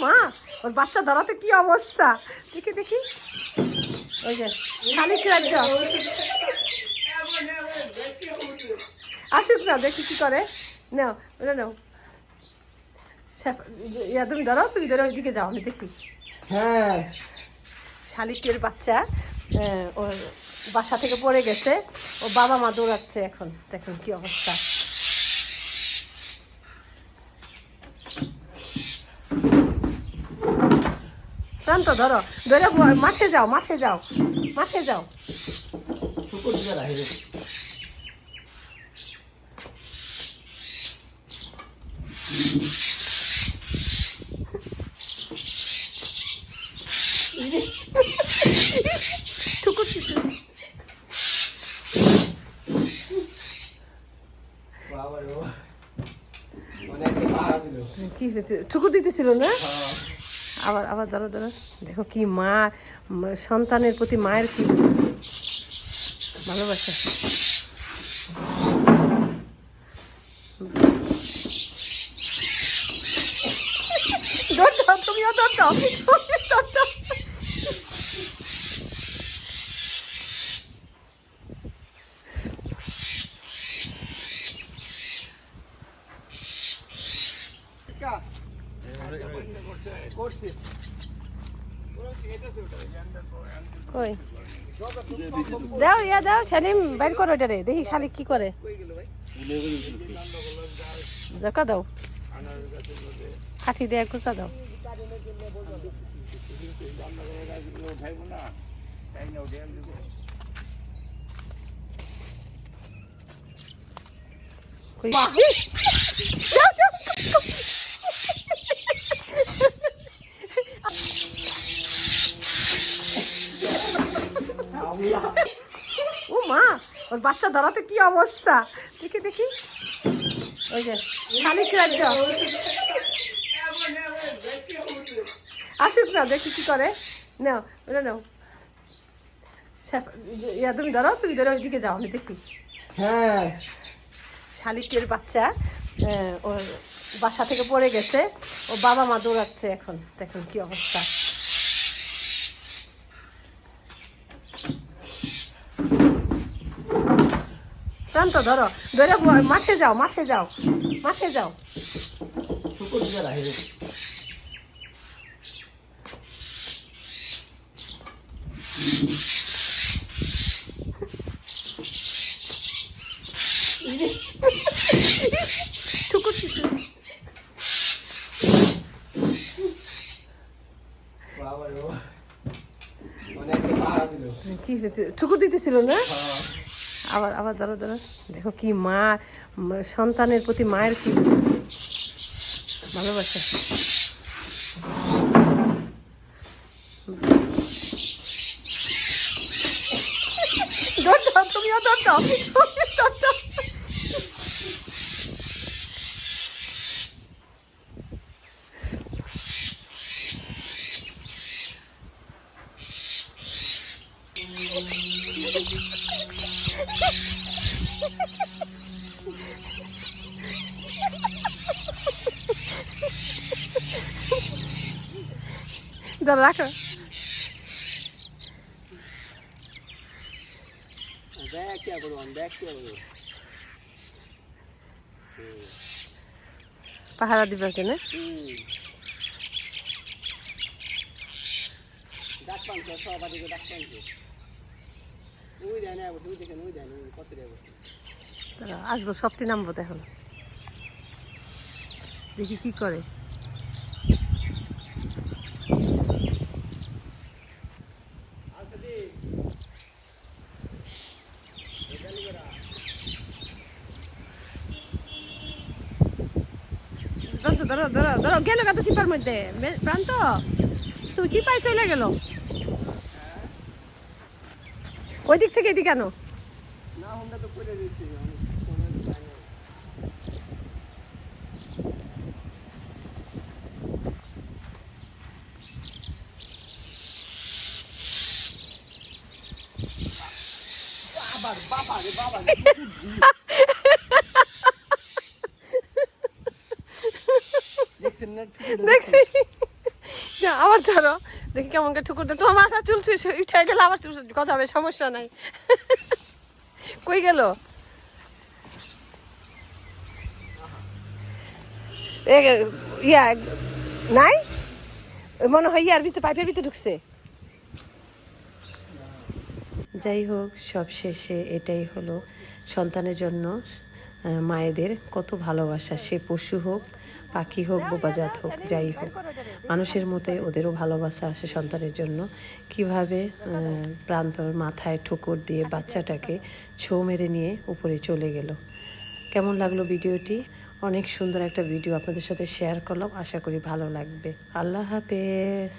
মা, ওর বাচ্চা ধরাতে কি অবস্থা, দেখি দেখি। ওই যে শালিক রাজ্য আসুক না, দেখি কি করে। নাও ওটা নাও, তুমি ধরো, তুমি ধরো, ওইদিকে যাও, আমি দেখি। হ্যাঁ, শালিকের বাচ্চা ওর বাসা থেকে পড়ে গেছে, ও বাবা মা দৌড়াচ্ছে এখন, দেখুন কি অবস্থা। প্রান্ত ধরো, ধরে মাঠে যাও, মাঠে যাও, মাঠে যাও। ঠুকুর কি হয়েছে, ঠুকুর দিতেছিল না? আবার আবার ধরো ধরো, দেখো কি মা, সন্তানের প্রতি মায়ের কি ভালোবাসা। তুমিও দৌড়াও, কই দাও, ইয়া দাও, সেলিম বাইর করো এটা রে, দেখি শালিক কি করে। জাকা দাও, কাঠি দিয়ে কুচা দাও। ও মা, ওর বাচ্চা ধরাতে কি অবস্থা, দেখি দেখি। ওই যে শালিক রাজ্য আসুক না, দেখি কি করে। নাও ওটা নাও, তুমি ধরো, তুমি ধরো, ওইদিকে যাও, আমি দেখি। হ্যাঁ, শালিকের বাচ্চা ওর বাসা থেকে পড়ে গেছে, ও বাবা মা দৌড়াচ্ছে এখন, দেখুন কি অবস্থা। প্রান্ত ধরো, ধরে মাঠে যাও, মাঠে যাও, মাঠে যাও। ঠুকুর কি হয়েছে, ঠুকুর দিতেছিল না? আবার আবার ধরো ধরো, দেখো কি মা, সন্তানের প্রতি মায়ের কি ভালোবাসা। দৌড়াও, তুমিও দৌড়াও, দৌড়াও। দাঁড়া, রাখো। পাহারা দিবা কেন? আসবো, সবটি নামবো, দেখো দেখি কি করে। ধরো ধরো ধরো, গেল কত চিপার মধ্যে। প্রান্ত, তুমি কি পাই চলে গেল ওই দিক থেকে এদিকে কেন? দেখছি না, আবার ধরো দেখি কেমন করে ঠুকুর দেয়। তোমার মাথা চুল উঠে গেলে আবার চুল কথা হবে, সমস্যা নাই। কই গেল? ইয়া নাই, মনে হয় ইয়ার ভিতরে পাইপের ভিতরে ঢুকছে। যাই হোক, সব শেষে এটাই হলো সন্তানের জন্য মায়েদের কত ভালোবাসা। সে পশু হোক, পাখি হোক, বোবাজাত হোক, যাই হোক, মানুষের মতোই ওদেরও ভালোবাসা আসে সন্তানের জন্য। কিভাবে প্রান্তর মাথায় ঠোকর দিয়ে বাচ্চাটাকে ছো মেরে নিয়ে উপরে চলে গেল। কেমন লাগলো ভিডিওটি? অনেক সুন্দর একটা ভিডিও আপনাদের সাথে শেয়ার করলাম, আশা করি ভালো লাগবে। আল্লাহ হাফেজ।